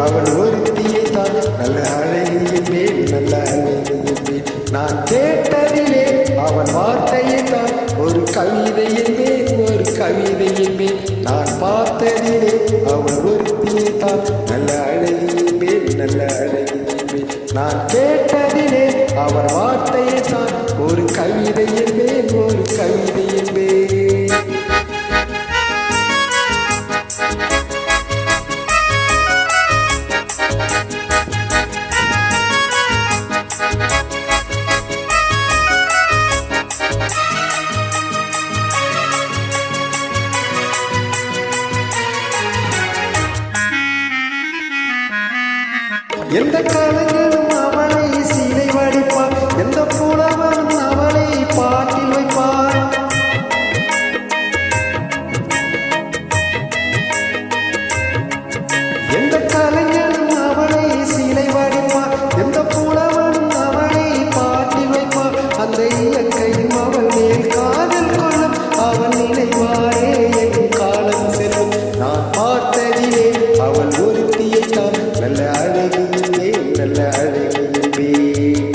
அவள் ஒருத்தியை தான் நல்ல அழகி என்பேன், நல்ல அழகி என்பேன். நான் கேட்டதிலே அவன் வார்த்தையை தான் ஒரு கவிதை என்பேன், ஒரு கவிதை என்பேன். நான் பார்த்ததிலே அவள் ஒருத்தியை தான் நல்ல அழகி என்பேன், நல்ல அழகி என்பேன். நான் கேட்டதிலே அவன் வார்த்தையை தான் ஒரு கவிதை என்பேன், ஒரு கவிதை என்பேன். எந்த கலைஞனும் அவளை சீலை வடிப்பான், எந்த புலவனும் அவளை பாட்டில் வைப்பான். எந்த கலைஞனும் அவளை சீலை வடிப்பான், எந்த புலவனும் அவளை பாட்டில் வைப்பான். அந்த இயற்கையும் அவள் மேல் காதல் கொள்ளும், அவள் நினைவாரே என் காலம் செல்லும். நான் பார்த்ததிலே அவள் ஒருத்தியை தான் நல்ல அழகி, நல்ல அழகி என்பேன்.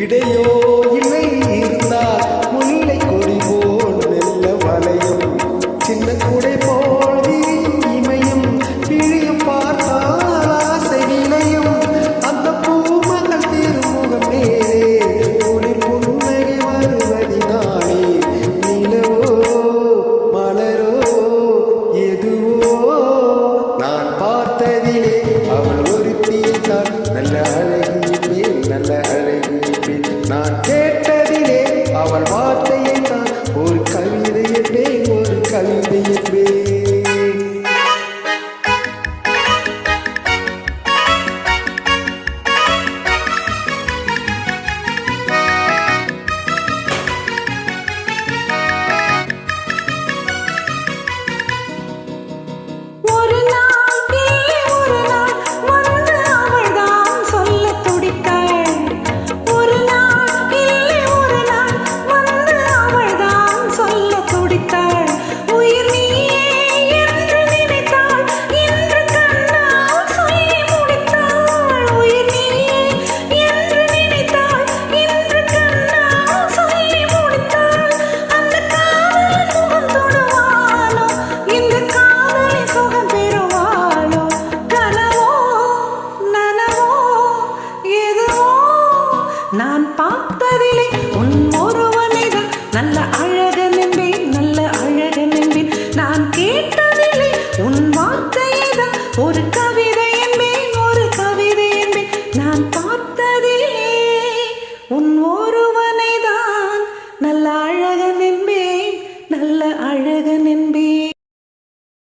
இடையோ இல்லை இருந்தால் முல்லை கொடி போல் மெல்ல வளையும், சின்ன கூடை போல் வீயும் இமையும் பிழியும் பார்த்தால் ஆசை விளையும். அந்த பூமகள் திருமுகம் மேலே குளிர் புன்னகை வருவதினாலே நிலவோ மலரோ எதுவோ நான் பார்த்ததிலே அவள் ஒருத்தியை தான் நல்ல அழகி என்பேன், நல்ல அழகி என்பேன். நான் கேட்டதிலே அவள் வார்த்தையை தான் ஒரு கவிதை என்பேன், ஒரு கவிதை என்பேன். நான் பார்த்ததிலே